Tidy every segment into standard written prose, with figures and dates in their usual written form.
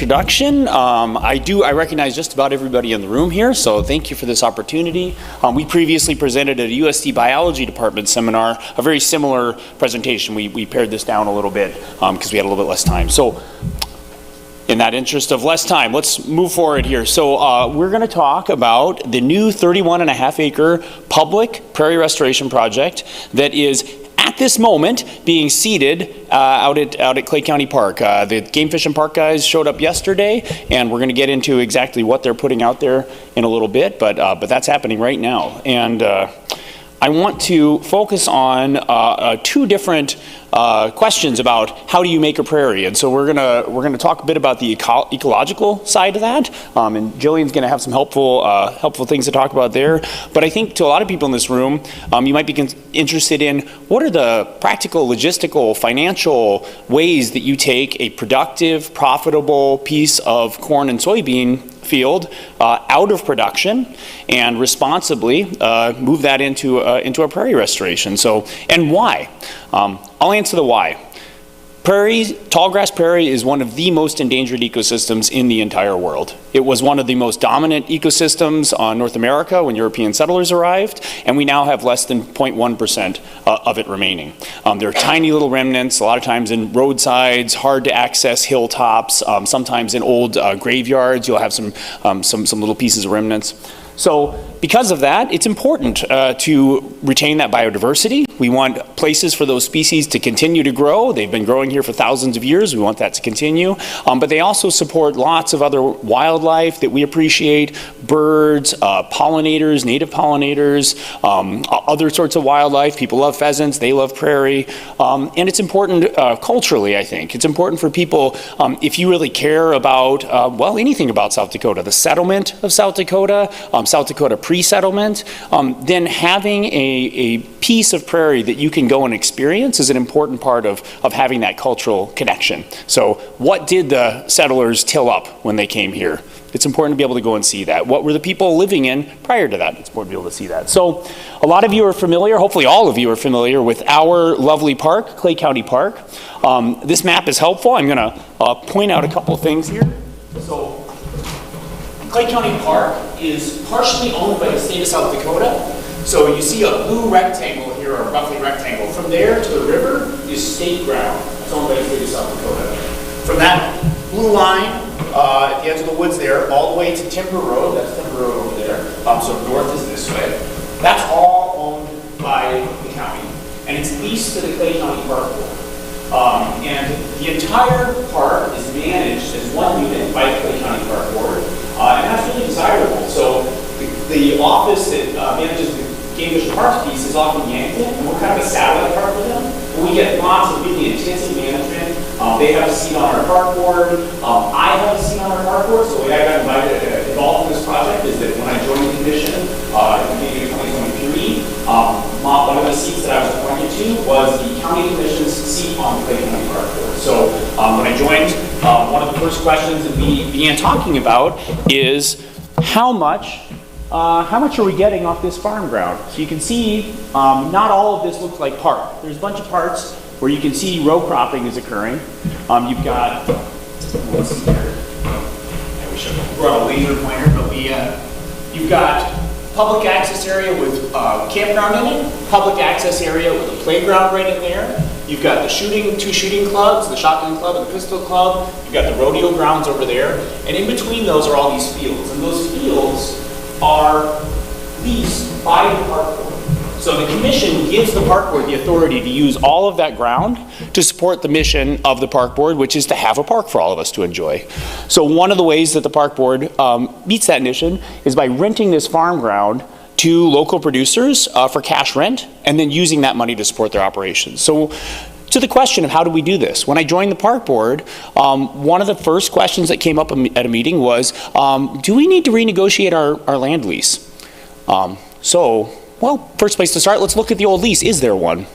Introduction. I recognize just about everybody in the room here, so thank you for this opportunity. We previously presented at a USD Biology Department seminar a very similar presentation. We pared this down a little bit because we had a little bit less time. So in that interest of less time, let's move forward here. So we're going to talk about the new 31.5 acre public prairie restoration project that is at this moment being seeded out at Clay County Park. The Game Fish and Park guys showed up yesterday, and we're going to get into exactly what they're putting out there in a little bit, but that's happening right now. And I want to focus on two different questions about how do you make a prairie, and so we're gonna talk a bit about the ecological side of that, and Jillian's gonna have some helpful things to talk about there. But I think to a lot of people in this room, you might be interested in what are the practical, logistical, financial ways that you take a productive, profitable piece of corn and soybean field out of production and responsibly move that into a prairie restoration. So, and why? I'll answer the why. Tallgrass prairie is one of the most endangered ecosystems in the entire world. It was one of the most dominant ecosystems on North America when European settlers arrived, and we now have less than 0.1% of it remaining. There are tiny little remnants, a lot of times in roadsides, hard to access hilltops, sometimes in old graveyards, you'll have some little pieces of remnants. So because of that, it's important to retain that biodiversity. We want places for those species to continue to grow. They've been growing here for thousands of years. We want that to continue. But they also support lots of other wildlife that we appreciate, birds, pollinators, native pollinators, other sorts of wildlife. People love pheasants, they love prairie. And it's important culturally, I think. It's important for people, if you really care about, well, anything about South Dakota, the settlement of South Dakota pre-settlement, then having a piece of prairie that you can go and experience is an important part of having that cultural connection. So what did the settlers till up when they came here? It's important to be able to go and see that. What were the people living in prior to that? It's important to be able to see that. So a lot of you are familiar, hopefully all of you are familiar with our lovely park, Clay County Park. This map is helpful. I'm gonna point out a couple of things here. So Clay County Park is partially owned by the state of South Dakota. So you see a blue rectangle here, or roughly rectangle. From there to the river is state ground. It's owned by the state of South Dakota. From that blue line at the edge of the woods there, all the way to Timber Road, that's Timber Road over there, so north is this way. That's all owned by the county. And it's leased to the Clay County Park Board. And the entire park is managed as one unit by the Clay County Park Board. And that's really desirable. So the office that manages the Game Fish and Parks piece is off in Yankton, and we're kind of a satellite park for them. And we get lots of really intensive management. They have a seat on our park board. I have a seat on our park board. So the way I got involved in this project is that when I joined the commission at the beginning of 2023, one of the seats that I was appointed to was the county commission's seat on the Clay County Park Board. So when I joined, one of the first questions that we began talking about is how much are we getting off this farm ground? So you can see not all of this looks like park. There's a bunch of parts where you can see row cropping is occurring. You've got, let's see here. I wish I brought a laser pointer, but you've got public access area with campground in it, public access area with a playground right in there. You've got the two shooting clubs, the shotgun club and the pistol club. You've got the rodeo grounds over there. And in between those are all these fields. And those fields are leased by the park board. So the commission gives the park board the authority to use all of that ground to support the mission of the park board, which is to have a park for all of us to enjoy. So one of the ways that the park board meets that mission is by renting this farm ground to local producers for cash rent, and then using that money to support their operations. So to the question of how do we do this, when I joined the park board, one of the first questions that came up at a meeting was, do we need to renegotiate our land lease? Well, first place to start, let's look at the old lease. Is there one?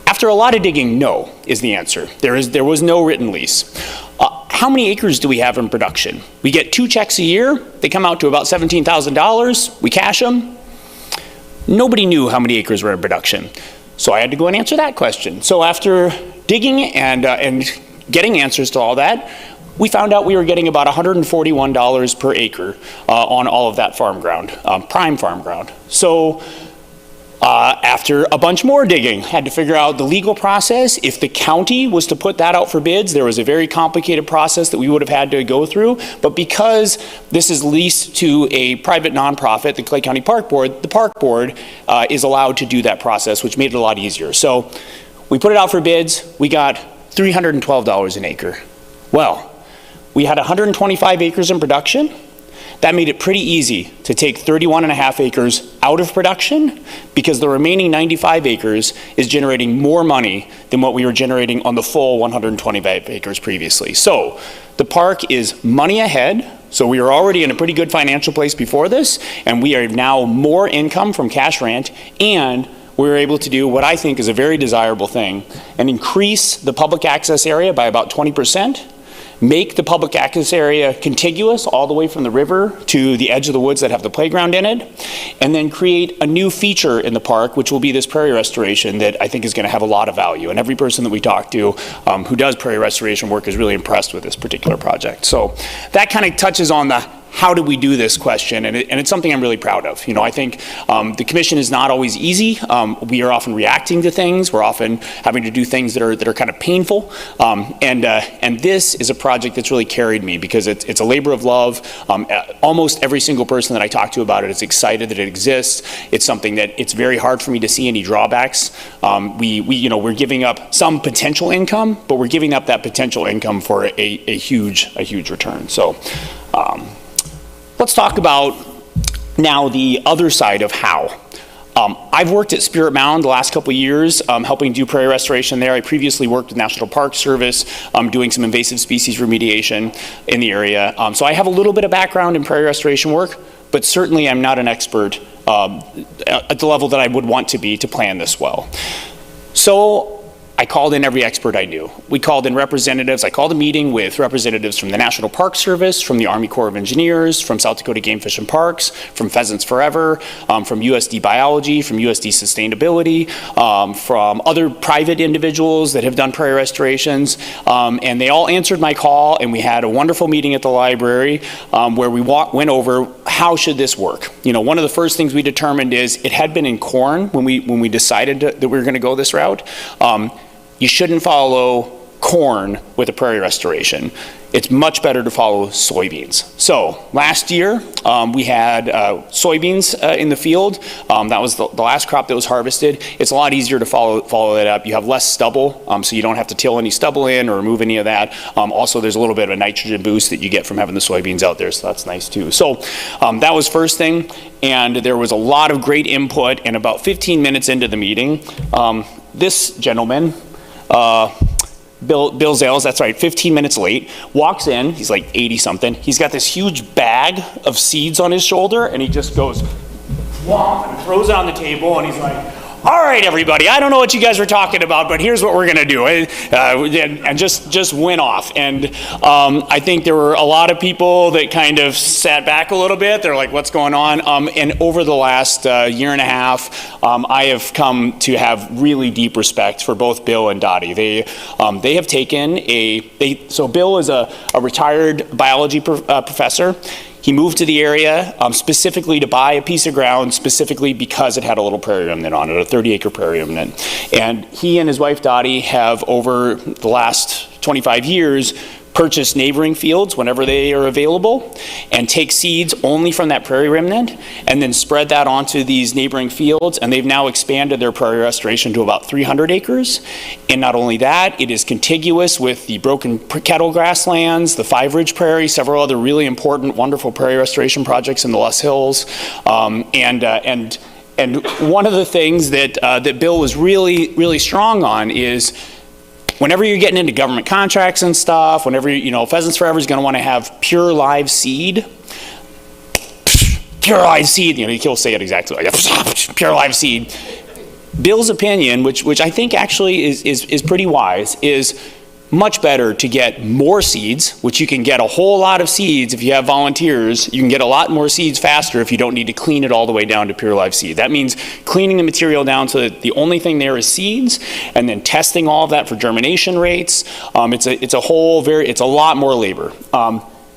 After a lot of digging, no is the answer. There was no written lease. How many acres do we have in production? We get 2 checks a year. They come out to about $17,000. We cash them. Nobody knew how many acres were in production. So I had to go and answer that question. So after digging and getting answers to all that, we found out we were getting about $141 per acre on all of that farm ground, prime farm ground. So after a bunch more digging, had to figure out the legal process. If the county was to put that out for bids, there was a very complicated process that we would have had to go through. But because this is leased to a private nonprofit, the Clay County Park Board, the Park Board is allowed to do that process, which made it a lot easier. So we put it out for bids. We got $312 an acre. Well, we had 125 acres in production. That made it pretty easy to take 31.5 acres out of production because the remaining 95 acres is generating more money than what we were generating on the full 125 acres previously. So the park is money ahead. So we were already in a pretty good financial place before this, and we are now more income from cash rent, and we were able to do what I think is a very desirable thing and increase the public access area by about 20%. Make the public access area contiguous all the way from the river to the edge of the woods that have the playground in it, and then create a new feature in the park, which will be this prairie restoration that I think is going to have a lot of value. And every person that we talk to who does prairie restoration work is really impressed with this particular project. So that kind of touches on the how do we do this question, and it's something I'm really proud of. You know, I think the commission is not always easy. We are often reacting to things. We're often having to do things that are kind of painful, and this is a project that's really carried me because it's a labor of love. Almost every single person that I talk to about it is excited that it exists. It's something that it's very hard for me to see any drawbacks. We're giving up some potential income, but we're giving up that potential income for a huge return. So. Let's talk about now the other side of how. I've worked at Spirit Mound the last couple of years helping do prairie restoration there. I previously worked with National Park Service doing some invasive species remediation in the area. So I have a little bit of background in prairie restoration work, but certainly I'm not an expert at the level that I would want to be to plan this well. So I called in every expert I knew. We called in representatives. I called a meeting with representatives from the National Park Service, from the Army Corps of Engineers, from South Dakota Game Fish and Parks, from Pheasants Forever, from USD Biology, from USD Sustainability, from other private individuals that have done prairie restorations, and they all answered my call, and we had a wonderful meeting at the library where we went over how should this work. You know, one of the first things we determined is it had been in corn when we decided that we were going to go this route. You shouldn't follow corn with a prairie restoration. It's much better to follow soybeans. So last year we had soybeans in the field. That was the last crop that was harvested. It's a lot easier to follow that up. You have less stubble, so you don't have to till any stubble in or remove any of that. Also, there's a little bit of a nitrogen boost that you get from having the soybeans out there, so that's nice too. So that was first thing, and there was a lot of great input, and about 15 minutes into the meeting, this gentleman, Bill Zales, that's right, 15 minutes late, walks in, he's like 80 something, he's got this huge bag of seeds on his shoulder, and he just goes, whomp, and throws it on the table, and he's like, all right, everybody, I don't know what you guys were talking about, but here's what we're gonna do, and just went off. And I think there were a lot of people that kind of sat back a little bit. They're like, what's going on? And over the last year and a half, I have come to have really deep respect for both Bill and Dottie. They have taken so Bill is a retired biology professor. He moved to the area specifically to buy a piece of ground, specifically because it had a little prairie remnant on it, a 30-acre prairie remnant. And he and his wife Dottie have, over the last 25 years, purchase neighboring fields whenever they are available and take seeds only from that prairie remnant and then spread that onto these neighboring fields, and they've now expanded their prairie restoration to about 300 acres. And not only that, it is contiguous with the broken kettle grasslands, the 5-ridge prairie, several other really important, wonderful prairie restoration projects in the Luss Hills. And one of the things that Bill was really strong on is whenever you're getting into government contracts and stuff, whenever, Pheasants Forever is going to want to have pure live seed. Pure live seed, he'll say it exactly like that. Pure live seed. Bill's opinion, which I think actually is pretty wise, is much better to get more seeds, which you can get a whole lot of seeds if you have volunteers. You can get a lot more seeds faster if you don't need to clean it all the way down to pure live seed. That means cleaning the material down so that the only thing there is seeds, and then testing all of that for germination rates. It's a lot more labor.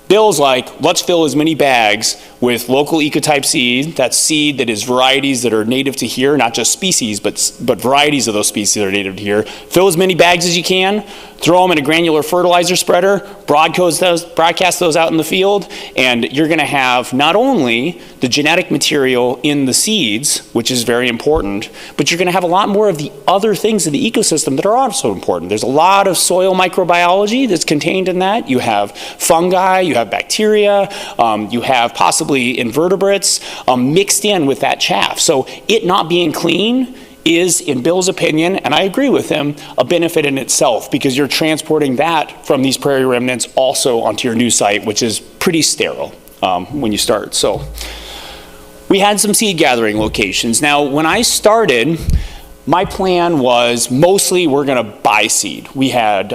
Bill's like, let's fill as many bags with local ecotype seed. That's seed that is varieties that are native to here, not just species, but varieties of those species that are native to here. Fill as many bags as you can, throw them in a granular fertilizer spreader, broadcast those out in the field, and you're gonna have not only the genetic material in the seeds, which is very important, but you're gonna have a lot more of the other things in the ecosystem that are also important. There's a lot of soil microbiology that's contained in that. You have fungi, you have bacteria, you have possibly invertebrates mixed in with that chaff. So it not being clean is, in Bill's opinion, and I agree with him, a benefit in itself, because you're transporting that from these prairie remnants also onto your new site, which is pretty sterile when you start. So we had some seed gathering locations. Now, when I started, my plan was mostly we're going to buy seed. We got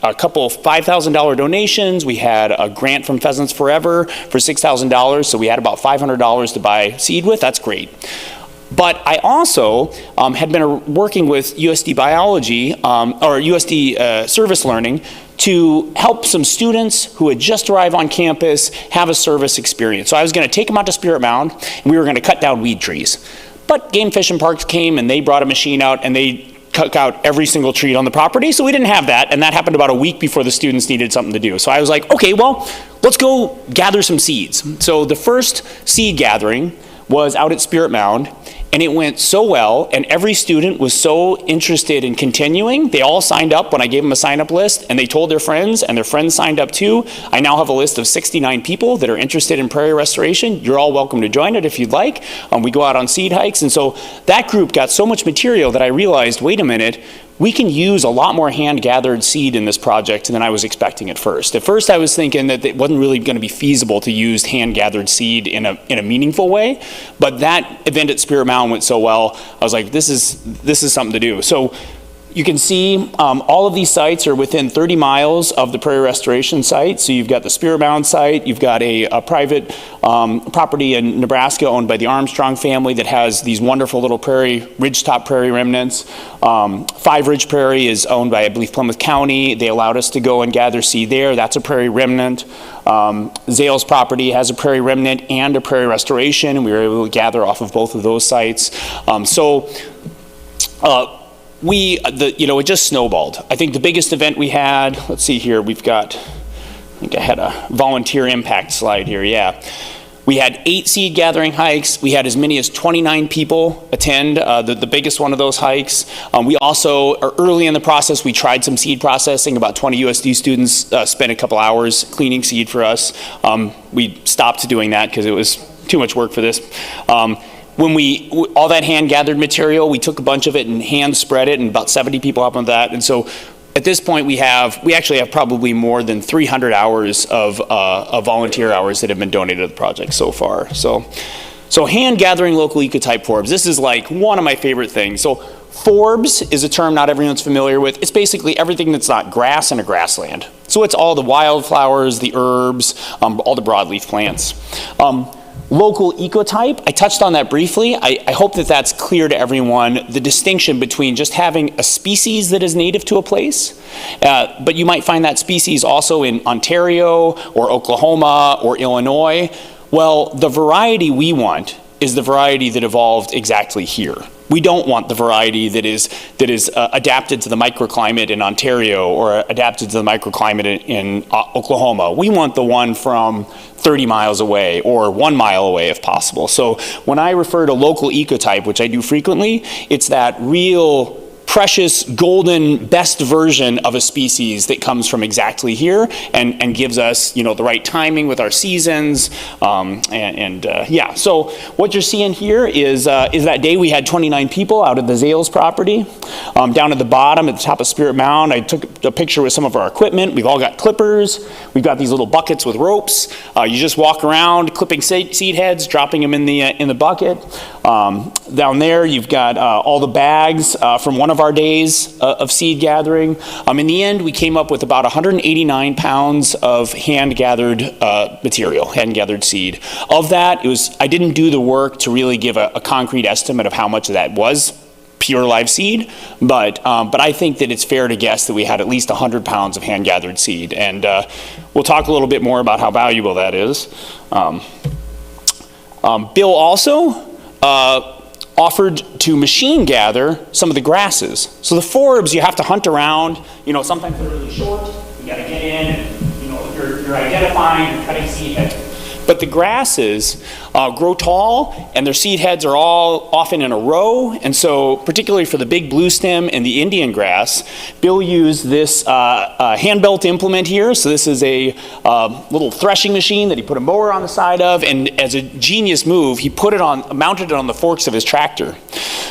a couple $5,000 donations. We had a grant from Pheasants Forever for $6,000, so we had about $500 to buy seed with. That's great. But I also had been working with USD Biology, or USD Service Learning, to help some students who had just arrived on campus have a service experience. So I was going to take them out to Spirit Mound, and we were going to cut down weed trees. But Game Fish and Parks came, and they brought a machine out, and they cut out every single tree on the property, so we didn't have that, and that happened about a week before the students needed something to do. So I was like, okay, well, let's go gather some seeds. So the first seed gathering was out at Spirit Mound, and it went so well, and every student was so interested in continuing. They all signed up when I gave them a sign-up list, and they told their friends, and their friends signed up too. I now have a list of 69 people that are interested in prairie restoration. You're all welcome to join it if you'd like. We go out on seed hikes, and so that group got so much material that I realized, wait a minute, we can use a lot more hand-gathered seed in this project than I was expecting at first. At first I was thinking that it wasn't really going to be feasible to use hand-gathered seed in a meaningful way, but that event at Spirit Mound went so well, I was like, this is something to do. So you can see all of these sites are within 30 miles of the Prairie Restoration site. So you've got the Spirit Mound site, you've got a private property in Nebraska owned by the Armstrong family that has these wonderful little ridgetop prairie remnants. Five Ridge Prairie is owned by, I believe, Plymouth County. They allowed us to go and gather seed there. That's a prairie remnant. Zale's property has a prairie remnant and a prairie restoration, and we were able to gather off of both of those sites. It just snowballed. I think the biggest event we had, let's see here, I think I had a volunteer impact slide here, yeah. We had 8 seed gathering hikes. We had as many as 29 people attend the biggest one of those hikes. We also, early in the process, we tried some seed processing. About 20 USD students spent a couple hours cleaning seed for us. We stopped doing that because it was too much work for this. When all that hand-gathered material, we took a bunch of it and hand-spread it, and about 70 people helped on that. And so at this point, we actually have probably more than 300 hours of volunteer hours that have been donated to the project so far. So hand-gathering local ecotype forbs. This is like one of my favorite things. So forbs is a term not everyone's familiar with. It's basically everything that's not grass in a grassland. So it's all the wildflowers, the herbs, all the broadleaf plants. Local ecotype, I touched on that briefly. I hope that that's clear to everyone, the distinction between just having a species that is native to a place, but you might find that species also in Ontario or Oklahoma or Illinois. Well, the variety we want is the variety that evolved exactly here. We don't want the variety that is adapted to the microclimate in Ontario or adapted to the microclimate in Oklahoma. We want the one from 30 miles away or 1 mile away if possible. So when I refer to local ecotype, which I do frequently, it's that real precious, golden, best version of a species that comes from exactly here and gives us, the right timing with our seasons. Yeah, so what you're seeing here is that day we had 29 people out at the Zales property. Down at the bottom, at the top of Spirit Mound, I took a picture with some of our equipment. We've all got clippers. We've got these little buckets with ropes. You just walk around clipping seed heads, dropping them in the bucket. Down there, you've got all the bags from one of our days of seed gathering. In the end, we came up with about 189 pounds of hand-gathered material, hand-gathered seed. Of that, I didn't do the work to really give a concrete estimate of how much of that was pure live seed, but I think that it's fair to guess that we had at least 100 pounds of hand-gathered seed, and we'll talk a little bit more about how valuable that is. Bill also offered to machine gather some of the grasses. So the forbs, you have to hunt around, sometimes they're really short, you gotta get in, and, you're identifying and cutting seed heads. But the grasses grow tall, and their seed heads are all often in a row, and so particularly for the big blue stem and the Indian grass, Bill used this hand-belt implement here. So this is a little threshing machine that he put a mower on the side of, and as a genius move, he mounted it on the forks of his tractor.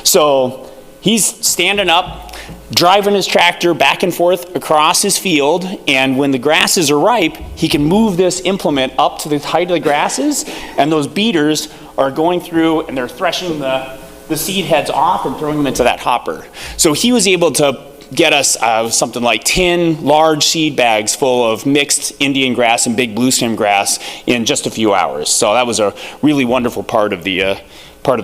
So he's standing up, driving his tractor back and forth across his field, and when the grasses are ripe, he can move this implement up to the height of the grasses, and those beaters are going through and they're threshing the seed heads off and throwing them into that hopper. So he was able to get us something like 10 large seed bags full of mixed Indian grass and big blue stem grass in just a few hours. So that was a really wonderful part of the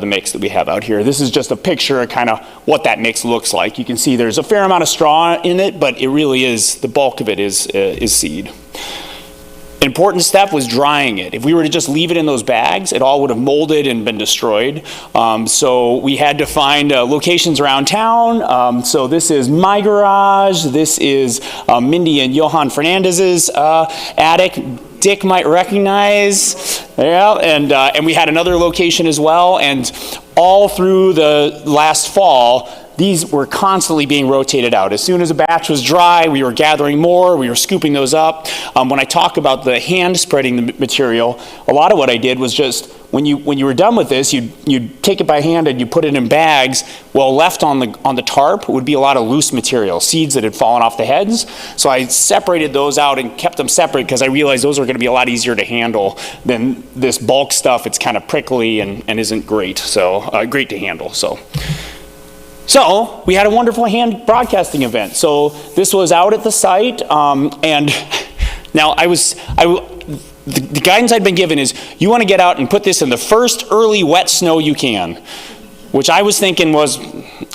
mix that we have out here. This is just a picture of kind of what that mix looks like. You can see there's a fair amount of straw in it, but it really is, the bulk of it is seed. An important step was drying it. If we were to just leave it in those bags, it all would have molded and been destroyed. So we had to find locations around town. So this is my garage. This is Mindy and Johan Fernandez's attic. Dick might recognize, yeah, and we had another location as well, and all through the last fall, these were constantly being rotated out. As soon as a batch was dry, we were gathering more, we were scooping those up. When I talk about the hand spreading the material, a lot of what I did was just, when you were done with this, you'd take it by hand and you put it in bags. Well, left on the tarp would be a lot of loose material, seeds that had fallen off the heads. So I separated those out and kept them separate because I realized those were gonna be a lot easier to handle than this bulk stuff. It's kind of prickly and isn't great, so great to handle. So we had a wonderful hand broadcasting event. So this was out at the site, and now the guidance I'd been given is you want to get out and put this in the first early wet snow you can, which I was thinking was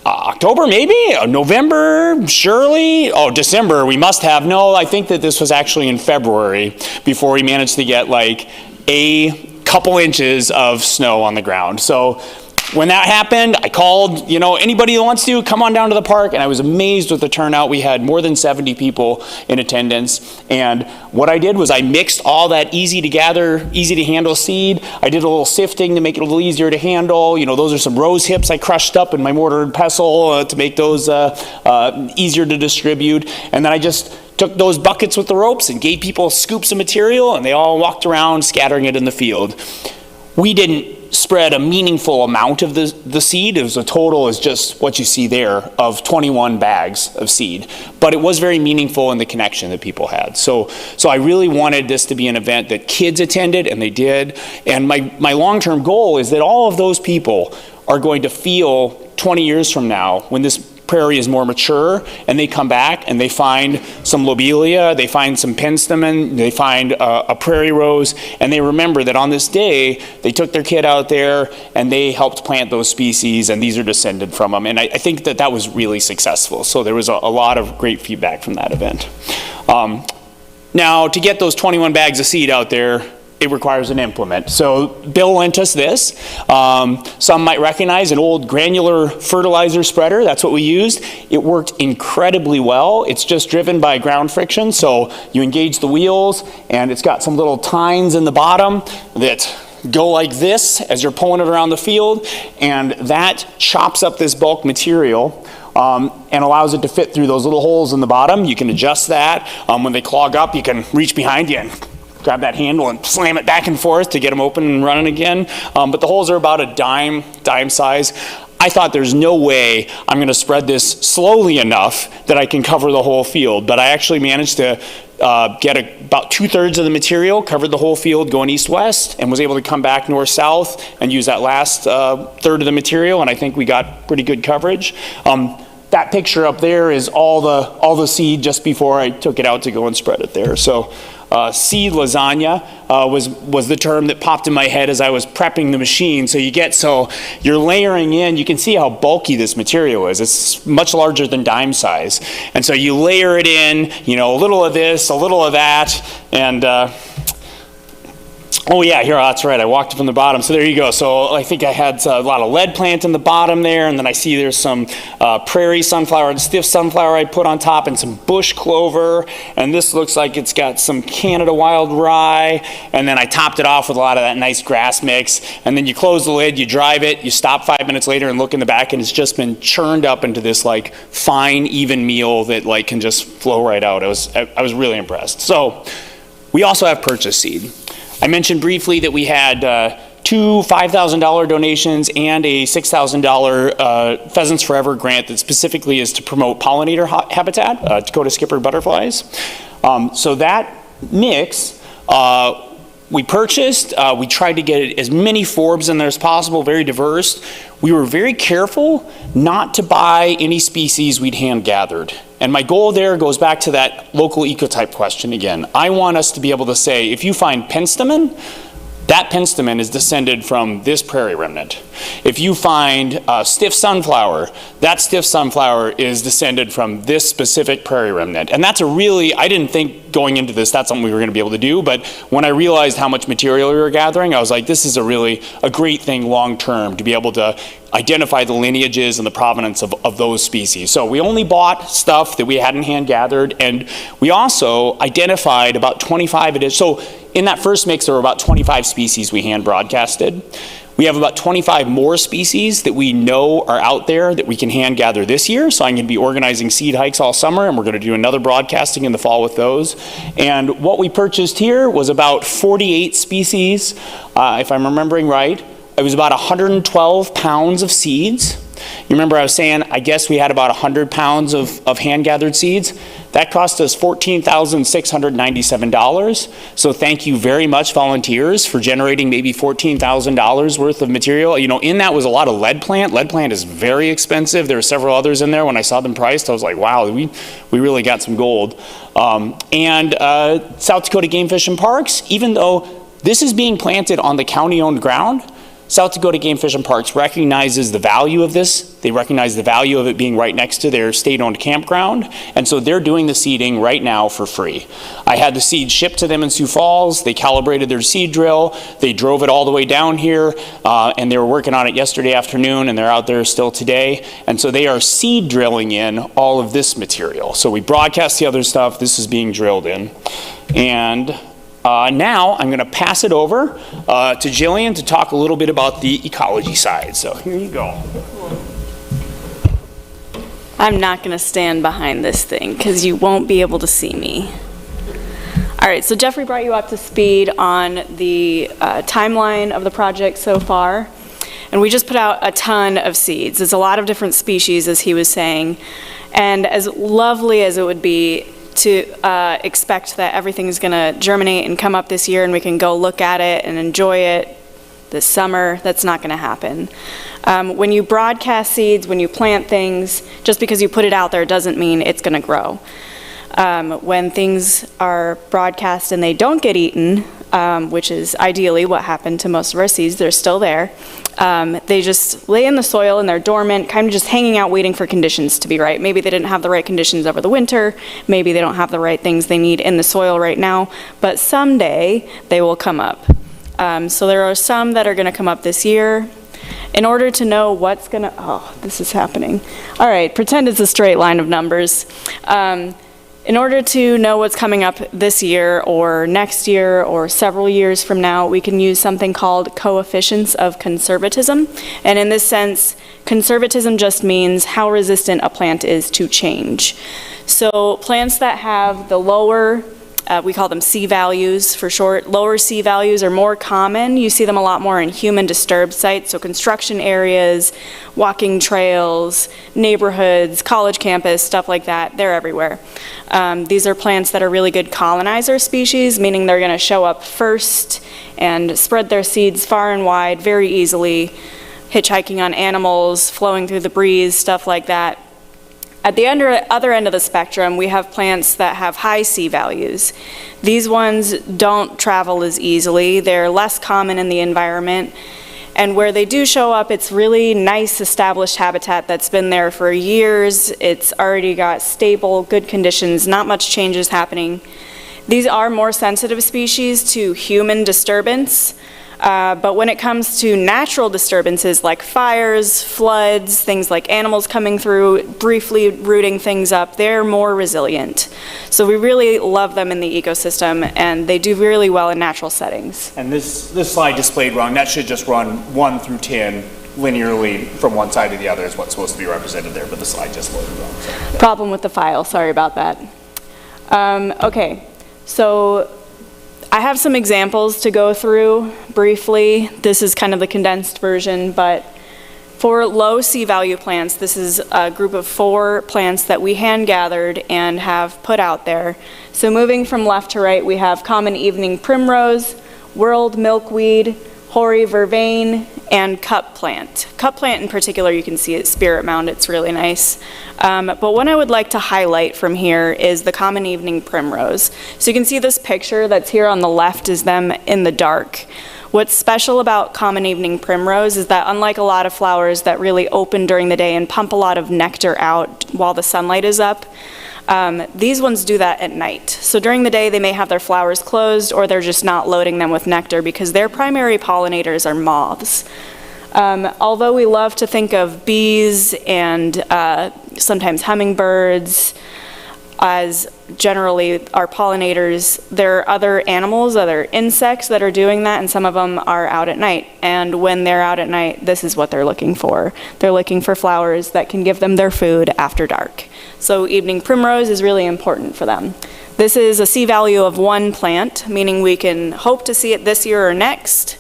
October maybe, November, surely, December we must have. No, I think that this was actually in February before we managed to get like a couple inches of snow on the ground. So when that happened, I called, anybody who wants to, come on down to the park, and I was amazed with the turnout. We had more than 70 people in attendance, and what I did was I mixed all that easy to gather, easy to handle seed. I did a little sifting to make it a little easier to handle. Those are some rose hips I crushed up in my mortar and pestle to make those easier to distribute, and then I just took those buckets with the ropes and gave people scoops of material, and they all walked around scattering it in the field. We didn't spread a meaningful amount of the seed. It was a total is just what you see there of 21 bags of seed, but it was very meaningful in the connection that people had. So I really wanted this to be an event that kids attended, and they did, and my long-term goal is that all of those people are going to feel 20 years from now, when this prairie is more mature, and they come back and they find some lobelia, they find some penstemon, they find a prairie rose, and they remember that on this day they took their kid out there and they helped plant those species, and these are descended from them. And I think that was really successful. So there was a lot of great feedback from that event. Now, to get those 21 bags of seed out there, it requires an implement. So Bill lent us this. Some might recognize an old granular fertilizer spreader. That's what we used. It worked incredibly well. It's just driven by ground friction. So you engage the wheels, and it's got some little tines in the bottom that go like this as you're pulling it around the field, and that chops up this bulk material and allows it to fit through those little holes in the bottom. You can adjust that. When they clog up, you can reach behind you and grab that handle and slam it back and forth to get them open and running again. But the holes are about a dime size. I thought there's no way I'm going to spread this slowly enough that I can cover the whole field. But I actually managed to get about 2/3 of the material, covered the whole field going east-west, and was able to come back north-south and use that last third of the material, and I think we got pretty good coverage. that picture up there is all the seed just before I took it out to go and spread it there. So seed lasagna was the term that popped in my head as I was prepping the machine. So you're layering in, you can see how bulky this material is. It's much larger than dime size. And so you layer it in, a little of this, a little of that, and oh yeah, here, that's right, I walked from the bottom. So there you go. So I think I had a lot of lead plant in the bottom there, and then I see there's some prairie sunflower and stiff sunflower I put on top, and some bush clover, and this looks like it's got some Canada wild rye, and then I topped it off with a lot of that nice grass mix, and then you close the lid, you drive it, you stop 5 minutes later and look in the back, and it's just been churned up into this like fine, even meal that like can just flow right out. I was really impressed. So we also have purchase seed. I mentioned briefly that we had two $5,000 donations and a $6,000 Pheasants Forever grant that specifically is to promote pollinator habitat, Dakota skipper butterflies. So that mix, we purchased, we tried to get as many forbs in there as possible, very diverse. We were very careful not to buy any species we'd hand gathered. And my goal there goes back to that local ecotype question again. I want us to be able to say, if you find penstemon, that penstemon is descended from this prairie remnant. If you find stiff sunflower, that stiff sunflower is descended from this specific prairie remnant. And that's I didn't think going into this that's something we were going to be able to do, but when I realized how much material we were gathering, I was like, this is a great thing long term to be able to identify the lineages and the provenance of those species. So we only bought stuff that we hadn't hand gathered, and we also identified about 25 additional. So in that first mix, there were about 25 species we hand broadcasted. We have about 25 more species that we know are out there that we can hand gather this year. So I'm going to be organizing seed hikes all summer, and we're going to do another broadcasting in the fall with those. And what we purchased here was about 48 species, if I'm remembering right. It was about 112 pounds of seeds. You remember I was saying, I guess we had about 100 pounds of hand-gathered seeds. That cost us $14,697. So thank you very much, volunteers, for generating maybe $14,000 worth of material. In that was a lot of lead plant. Lead plant is very expensive. There were several others in there. When I saw them priced, I was like, wow, we really got some gold. And South Dakota Game Fish and Parks, even though this is being planted on the county-owned ground, South Dakota Game Fish and Parks recognizes the value of this. They recognize the value of it being right next to their state-owned campground, and so they're doing the seeding right now for free. I had the seed shipped to them in Sioux Falls. They calibrated their seed drill. They drove it all the way down here, and they were working on it yesterday afternoon, and they're out there still today. And so they are seed drilling in all of this material. So we broadcast the other stuff. This is being drilled in. And now I'm going to pass it over to Jillian to talk a little bit about the ecology side. So here you go. I'm not going to stand behind this thing because you won't be able to see me. All right, so Geoffrey brought you up to speed on the timeline of the project so far. And we just put out a ton of seeds. There's a lot of different species, as he was saying. And as lovely as it would be to expect that everything is going to germinate and come up this year and we can go look at it and enjoy it this summer, that's not going to happen. When you broadcast seeds, when you plant things, just because you put it out there doesn't mean it's going to grow. When things are broadcast and they don't get eaten, which is ideally what happened to most of our seeds, they're still there. They just lay in the soil and they're dormant, kind of just hanging out waiting for conditions to be right. Maybe they didn't have the right conditions over the winter, maybe they don't have the right things they need in the soil right now, but someday they will come up. So there are some that are going to come up this year. In order to know what's going to, oh, this is happening. All right, pretend it's a straight line of numbers. In order to know what's coming up this year or next year or several years from now, we can use something called coefficients of conservatism. And in this sense, conservatism just means how resistant a plant is to change. So plants that have the lower, we call them C values for short. Lower C values are more common. You see them a lot more in human disturbed sites, so construction areas, walking trails, neighborhoods, college campus, stuff like that. They're everywhere. These are plants that are really good colonizer species, meaning they're going to show up first and spread their seeds far and wide very easily, hitchhiking on animals, flowing through the breeze, stuff like that. At the other end of the spectrum, we have plants that have high C values. These ones don't travel as easily. They're less common in the environment. And where they do show up, it's really nice established habitat that's been there for years. It's already got stable, good conditions, not much changes happening. These are more sensitive species to human disturbance, but when it comes to natural disturbances like fires, floods, things like animals coming through, briefly rooting things up, they're more resilient. So we really love them in the ecosystem, and they do really well in natural settings. And this slide displayed wrong. That should just run 1 through 10 linearly from one side to the other is what's supposed to be represented there, but the slide just loaded wrong. So. Problem with the file, sorry about that. Okay, so I have some examples to go through briefly. This is kind of the condensed version, but for low C value plants, this is a group of 4 plants that we hand gathered and have put out there. So moving from left to right, we have common evening primrose, world milkweed, hoary vervain, and cup plant. Cup plant in particular, you can see it spirit mound, it's really nice. But what I would like to highlight from here is the common evening primrose. So you can see this picture that's here on the left is them in the dark. What's special about common evening primrose is that unlike a lot of flowers that really open during the day and pump a lot of nectar out while the sunlight is up, these ones do that at night. So during the day they may have their flowers closed or they're just not loading them with nectar because their primary pollinators are moths. Although we love to think of bees and sometimes hummingbirds as generally our pollinators, there are other animals, other insects that are doing that, and some of them are out at night. And when they're out at night, this is what they're looking for. They're looking for flowers that can give them their food after dark. So evening primrose is really important for them. This is a C value of 1 plant, meaning we can hope to see it this year or next,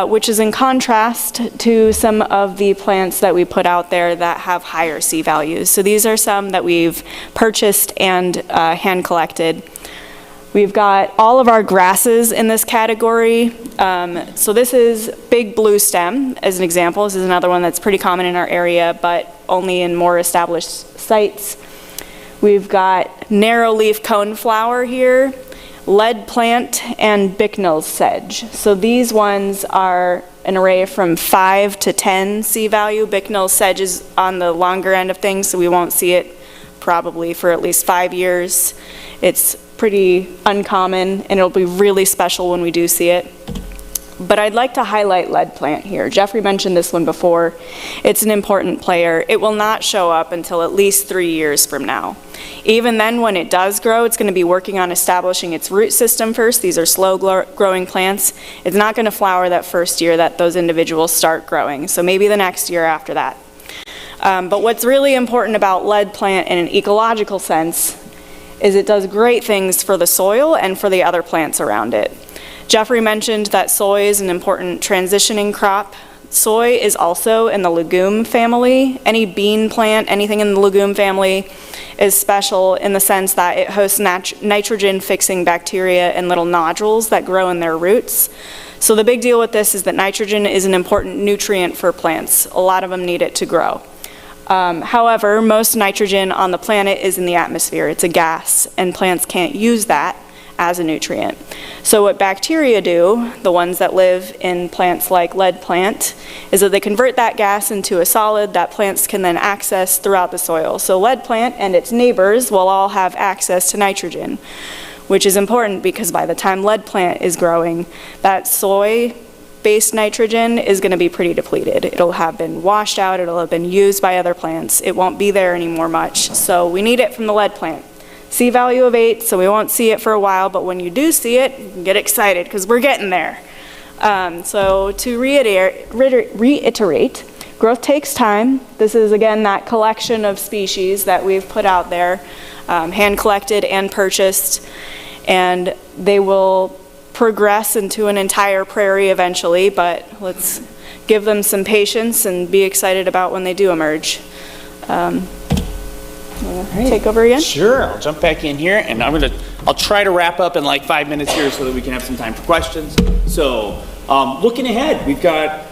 which is in contrast to some of the plants that we put out there that have higher C values. So these are some that we've purchased and hand collected. We've got all of our grasses in this category. So this is big blue stem as an example. This is another one that's pretty common in our area, but only in more established sites. We've got narrow leaf coneflower here, lead plant, and Bicknell's sedge. So these ones are an array from 5 to 10 C value. Bicknell's sedge is on the longer end of things, so we won't see it probably for at least 5 years. It's pretty uncommon, and it'll be really special when we do see it. But I'd like to highlight lead plant here. Geoffrey mentioned this one before. It's an important player. It will not show up until at least 3 years from now. Even then, when it does grow, it's going to be working on establishing its root system first. These are slow growing plants. It's not going to flower that first year that those individuals start growing, so maybe the next year after that. But what's really important about lead plant in an ecological sense is it does great things for the soil and for the other plants around it. Geoffrey mentioned that soy is an important transitioning crop. Soy is also in the legume family. Any bean plant, anything in the legume family is special in the sense that it hosts nitrogen-fixing bacteria and little nodules that grow in their roots. So the big deal with this is that nitrogen is an important nutrient for plants. A lot of them need it to grow. However, most nitrogen on the planet is in the atmosphere. It's a gas, and plants can't use that as a nutrient. So what bacteria do, the ones that live in plants like lead plant, is that they convert that gas into a solid that plants can then access throughout the soil. So lead plant and its neighbors will all have access to nitrogen, which is important because by the time lead plant is growing, that soy-based nitrogen is going to be pretty depleted. It'll have been washed out, it'll have been used by other plants. It won't be there anymore much. So we need it from the lead plant. C value of 8, so we won't see it for a while, but when you do see it, you can get excited because we're getting there. So to reiterate, growth takes time. This is again that collection of species that we've put out there, hand collected and purchased, and they will progress into an entire prairie eventually, but let's give them some patience and be excited about when they do emerge. Take over again? Sure, I'll jump back in here, and I'll try to wrap up in like 5 minutes here so that we can have some time for questions. So, looking ahead, we've got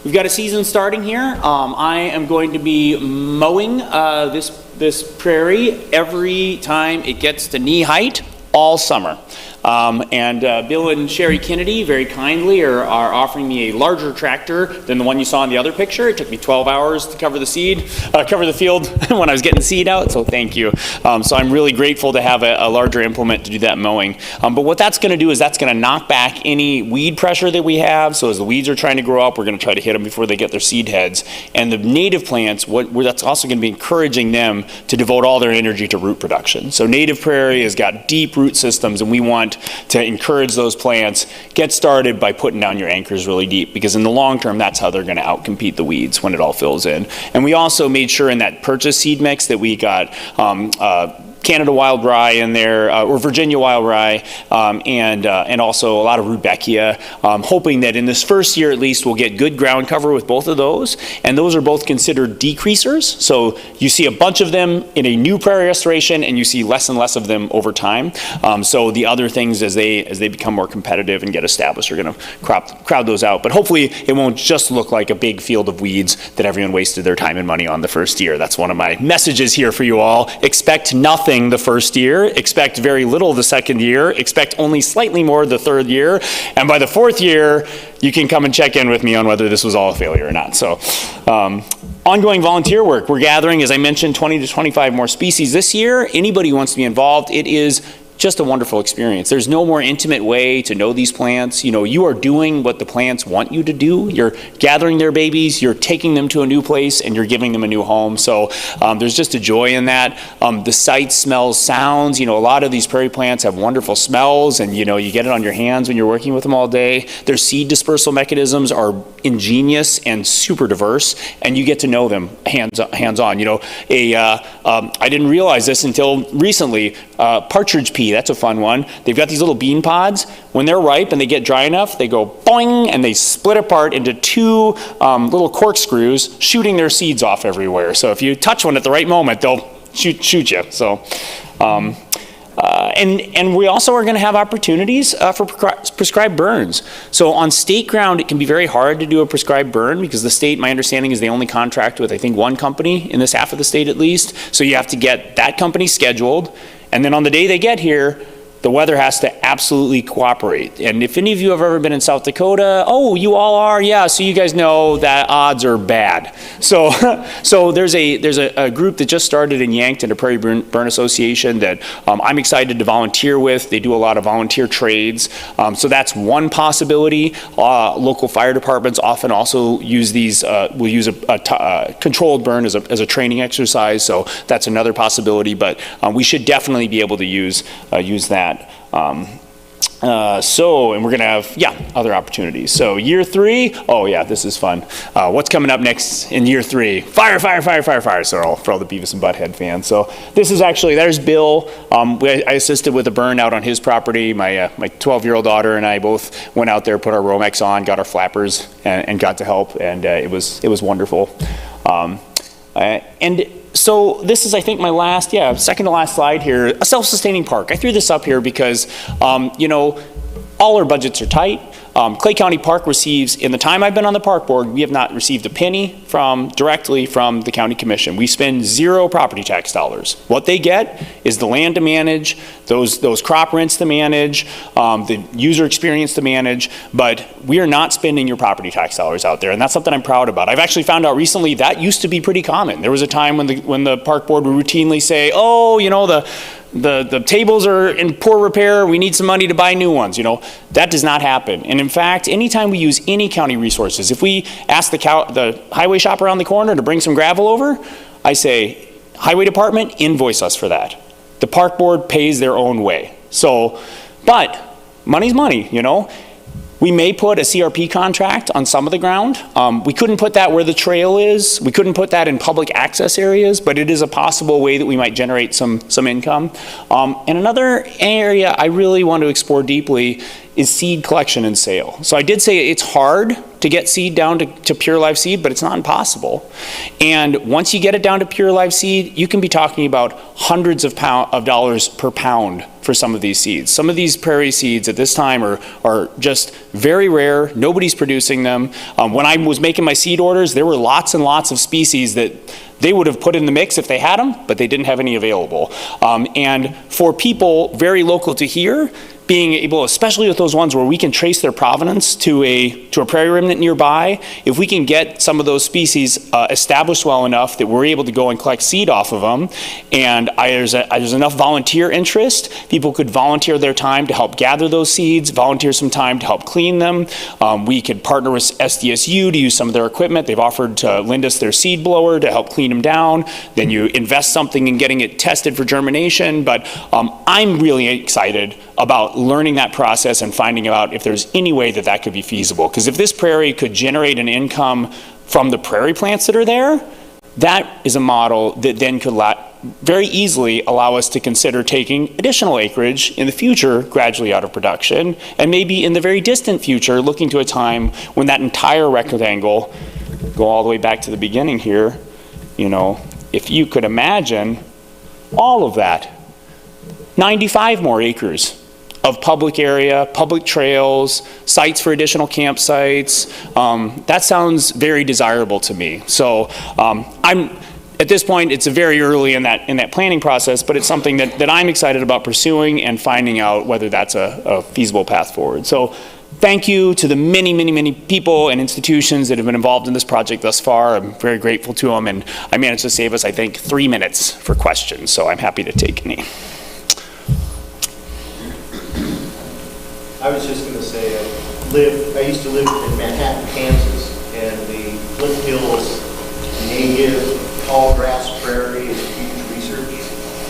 we've got a season starting here. I am going to be mowing this prairie every time it gets to knee height all summer. Bill and Sherry Kennedy very kindly are offering me a larger tractor than the one you saw in the other picture. It took me 12 hours to cover the field when I was getting seed out, so thank you. So I'm really grateful to have a larger implement to do that mowing. But what that's going to do is that's going to knock back any weed pressure that we have. So as the weeds are trying to grow up, we're going to try to hit them before they get their seed heads. And the native plants, that's also going to be encouraging them to devote all their energy to root production. So native prairie has got deep root systems, and we want to encourage those plants. Get started by putting down your anchors really deep, because in the long term, that's how they're going to outcompete the weeds when it all fills in. And we also made sure in that purchase seed mix that we got Canada wild rye in there, or Virginia wild rye, and also a lot of Rudbeckia, hoping that in this first year at least we'll get good ground cover with both of those, and those are both considered decreasers. So you see a bunch of them in a new prairie restoration, and you see less and less of them over time. So the other things as they become more competitive and get established are going to crowd those out. But hopefully it won't just look like a big field of weeds that everyone wasted their time and money on the first year. That's one of my messages here for you all. Expect nothing the first year, expect very little the second year, expect only slightly more the third year, and by the fourth year, you can come and check in with me on whether this was all a failure or not. So, ongoing volunteer work. We're gathering, as I mentioned, 20 to 25 more species this year. Anybody who wants to be involved, it is just a wonderful experience. There's no more intimate way to know these plants. You know, you are doing what the plants want you to do. You're gathering their babies, you're taking them to a new place, and you're giving them a new home. So there's just a joy in that. The sight, smells, sounds. You know, a lot of these prairie plants have wonderful smells, and you know, you get it on your hands when you're working with them all day. Their seed dispersal mechanisms are ingenious and super diverse, and you get to know them hands-on. You know, I didn't realize this until recently. Partridge pea, that's a fun one. They've got these little bean pods. When they're ripe and they get dry enough, they go boing, and they split apart into two little corkscrews, shooting their seeds off everywhere. So if you touch one at the right moment, they'll shoot you. So, and we also are going to have opportunities for prescribed burns. So on state ground, it can be very hard to do a prescribed burn because the state, my understanding, is they only contract with, I think, one company in this half of the state at least. So you have to get that company scheduled. And then on the day they get here, the weather has to absolutely cooperate. And if any of you have ever been in South Dakota, oh, you all are, yeah, so you guys know that odds are bad. So, so there's a group that just started in Yankton, a Prairie Burn Association, that I'm excited to volunteer with. They do a lot of volunteer trades. So that's one possibility. Local fire departments often also use these, will use a controlled burn as a training exercise. So that's another possibility, but we should definitely be able to use that. And we're going to have, other opportunities. So year 3, oh yeah, this is fun. What's coming up next in year 3? Fire. So for all the Beavis and Butthead fans. So this is actually, there's Bill. I assisted with a burn out on his property. My 12-year-old daughter and I both went out there, put our Romex on, got our flappers, and got to help. And it was wonderful. So this is, I think, my second to last slide here, a self-sustaining park. I threw this up here because, you know, all our budgets are tight. Clay County Park receives, in the time I've been on the park board, we have not received a penny directly from the county commission. We spend 0 property tax dollars. What they get is the land to manage, those crop rents to manage, the user experience to manage, but we are not spending your property tax dollars out there, and that's something I'm proud about. I've actually found out recently that used to be pretty common. There was a time when the park board would routinely say, oh, you know, the tables are in poor repair, we need some money to buy new ones. You know, that does not happen. And in fact, anytime we use any county resources, if we ask the highway shop around the corner to bring some gravel over, I say, highway department, invoice us for that. The park board pays their own way. So, but money's money, you know. We may put a CRP contract on some of the ground. We couldn't put that where the trail is. We couldn't put that in public access areas, but it is a possible way that we might generate some income. And another area I really want to explore deeply is seed collection and sale. So I did say it's hard to get seed down to pure live seed, but it's not impossible. And once you get it down to pure live seed, you can be talking about hundreds of dollars per pound for some of these seeds. Some of these prairie seeds at this time are just very rare. Nobody's producing them. When I was making my seed orders, there were lots and lots of species that they would have put in the mix if they had them, but they didn't have any available. And for people very local to here, being able, especially with those ones where we can trace their provenance to a prairie remnant nearby, if we can get some of those species established well enough that we're able to go and collect seed off of them, and there's enough volunteer interest, people could volunteer their time to help gather those seeds, volunteer some time to help clean them. We could partner with SDSU to use some of their equipment. They've offered to lend us their seed blower to help clean them down. Then you invest something in getting it tested for germination. But I'm really excited about learning that process and finding out if there's any way that that could be feasible. Because if this prairie could generate an income from the prairie plants that are there, that is a model that then could very easily allow us to consider taking additional acreage in the future gradually out of production, and maybe in the very distant future looking to a time when that entire rectangle, go all the way back to the beginning here, you know, if you could imagine all of that, 95 more acres of public area, public trails, sites for additional campsites. That sounds very desirable to me. So at this point, it's very early in that planning process, but it's something that I'm excited about pursuing and finding out whether that's a feasible path forward. So thank you to the many, many, many people and institutions that have been involved in this project thus far. I'm very grateful to them, and I managed to save us, I think, 3 minutes for questions, so I'm happy to take any. I was just going to say, I used to live in Manhattan, Kansas, and the Flint Hills Native Tall Grass Prairie is a huge research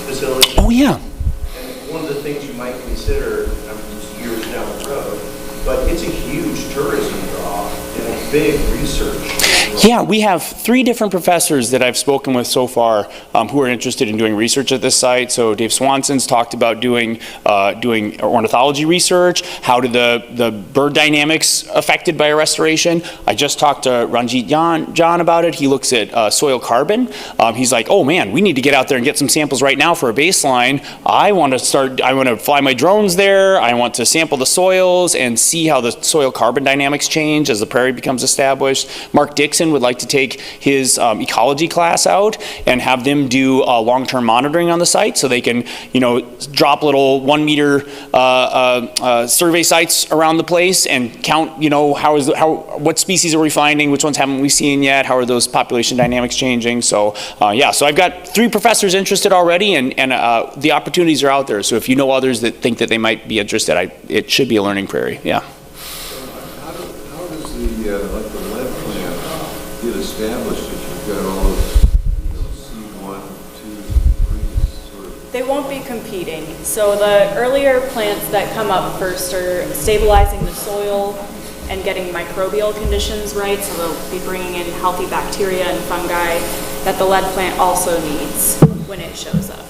facility. Oh, yeah. And one of the things you might consider, it's years down the road, but it's a huge tourism draw and a big research draw. Yeah, we have 3 different professors that I've spoken with so far who are interested in doing research at this site. So Dave Swanson's talked about doing ornithology research. How do the bird dynamics affected by a restoration? I just talked to Ranjit John about it. He looks at soil carbon. He's like, oh man, we need to get out there and get some samples right now for a baseline. I want to fly my drones there. I want to sample the soils and see how the soil carbon dynamics change as the prairie becomes established. Mark Dixon would like to take his ecology class out and have them do long-term monitoring on the site, so they can, drop little 1 meter survey sites around the place and count, what species are we finding, which ones haven't we seen yet, how are those population dynamics changing. So so I've got 3 professors interested already, and the opportunities are out there. So if you know others that think that they might be interested, it should be a learning prairie. Yeah. How does the lead plant get established if you've got all this C1, 2, 3 sort of? They won't be competing. So the earlier plants that come up first are stabilizing the soil and getting microbial conditions right. So they'll be bringing in healthy bacteria and fungi that the lead plant also needs when it shows up.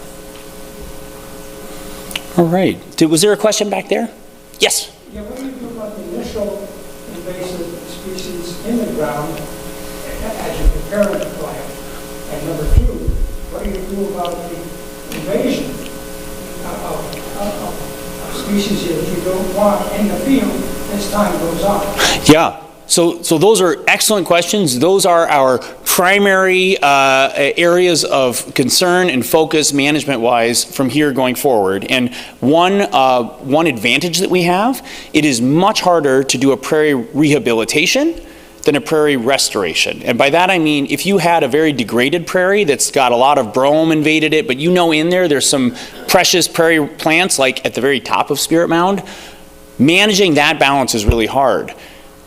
All right. Was there a question back there? Yes. Yeah, what do you do about the initial invasive species in the ground as you prepare the plant? And number 2, what do you do about the invasion of species that you don't want in the field as time goes on? Yeah. So those are excellent questions. Those are our primary areas of concern and focus management-wise from here going forward. And one advantage that we have, it is much harder to do a prairie rehabilitation than a prairie restoration. And by that I mean, if you had a very degraded prairie that's got a lot of brome invaded it, but in there's some precious prairie plants like at the very top of Spirit Mound, managing that balance is really hard.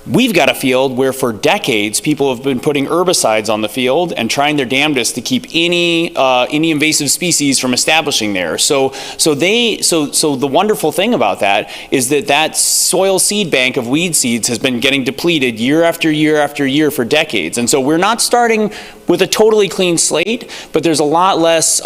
We've got a field where for decades people have been putting herbicides on the field and trying their damnedest to keep any invasive species from establishing there. So the wonderful thing about that is that soil seed bank of weed seeds has been getting depleted year after year after year for decades. And so we're not starting with a totally clean slate, but there's a lot less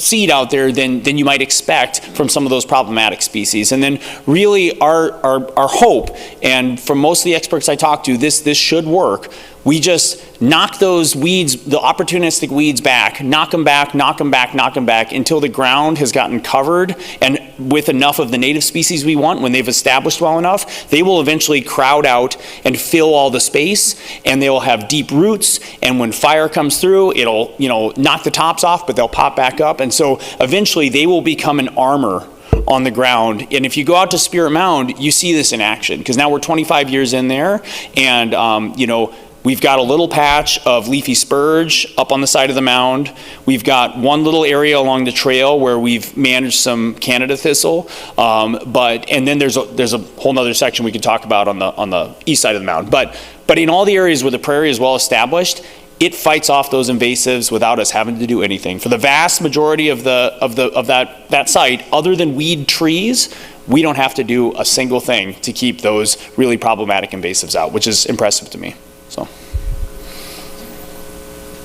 seed out there than you might expect from some of those problematic species. And then really our hope, and from most of the experts I talked to, this should work, we just knock those weeds, the opportunistic weeds back, knock them back, knock them back, knock them back until the ground has gotten covered and with enough of the native species we want. When they've established well enough, they will eventually crowd out and fill all the space, and they will have deep roots, and when fire comes through, it'll, you know, knock the tops off, but they'll pop back up, and so eventually they will become an armor on the ground. And if you go out to Spirit Mound, you see this in action, because now we're 25 years in there, and you know, we've got a little patch of leafy spurge up on the side of the mound. We've got one little area along the trail where we've managed some Canada thistle, and then there's a whole nother section we could talk about on the east side of the mound. But in all the areas where the prairie is well established, it fights off those invasives without us having to do anything. For the vast majority of that site, other than weed trees, we don't have to do a single thing to keep those really problematic invasives out, which is impressive to me. So.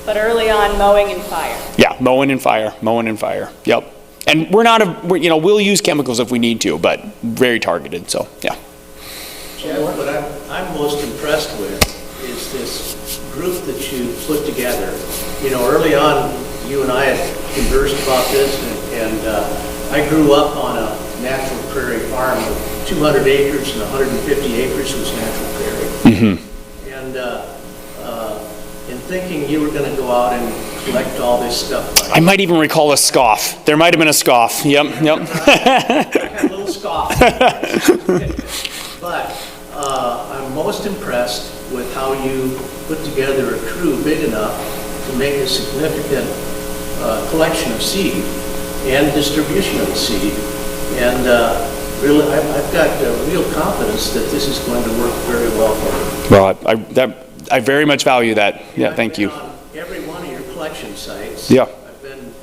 But early on, mowing and fire. Yeah, mowing and fire. Yep. And we'll use chemicals if we need to, but very targeted. So yeah. Jeff, what I'm most impressed with is this group that you put together. You know, early on, you and I had conversed about this, and I grew up on a natural prairie farm of 200 acres, and 150 acres was natural prairie. Mm-hmm. And in thinking you were going to go out and collect all this stuff. I might even recall a scoff. There might have been a scoff. Yep. I had a little scoff. But I'm most impressed with how you put together a crew big enough to make a significant collection of seed and distribution of the seed. And really, I've got real confidence that this is going to work very well for you. Well, I very much value that. Yeah, thank you. On every one of your collection sites. Yeah. I've been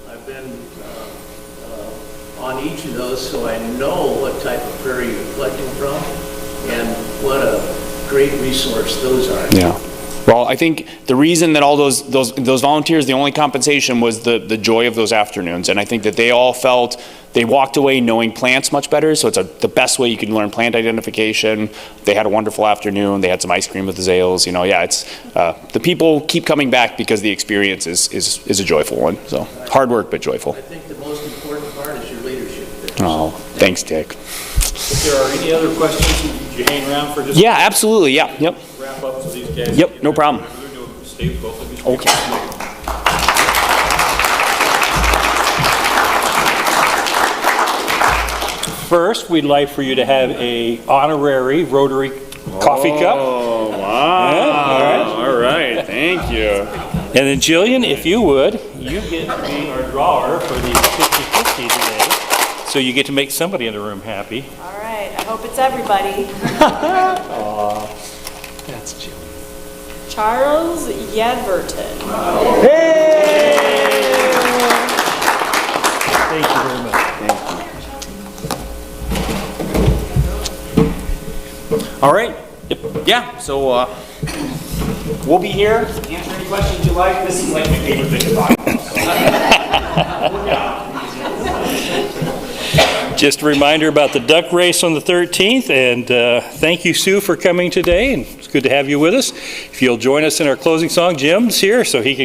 on each of those, so I know what type of prairie you're collecting from, and what a great resource those are. Yeah. Well, I think the reason that all those volunteers, the only compensation was the joy of those afternoons, and I think that they all felt they walked away knowing plants much better. So it's the best way you can learn plant identification. They had a wonderful afternoon. They had some ice cream with the Zales. You know, yeah, it's the people keep coming back because the experience is a joyful one. So hard work but joyful. I think the most important part is your leadership there. Oh, thanks, Dick. If there are any other questions, would you hang around for just Yeah, absolutely. Yeah, yep. wrap up so these guys? Yep, no problem. Steve, both of you. Okay. First, we'd like for you to have a honorary Rotary coffee cup. Oh, wow. Yeah, all right. Thank you. And then Jillian, if you would, you get to be our drawer for the 50-50 today. So you get to make somebody in the room happy. All right, I hope it's everybody. That's Jillian. Charles Yadverton. Hey! Thank you very much. All right. Yeah, so we'll be here. Answer any questions you like. This is like my favorite thing to talk about. Just a reminder about the duck race on the 13th, and thank you, Sue, for coming today, and it's good to have you with us. If you'll join us in our closing song, Jim's here, so he can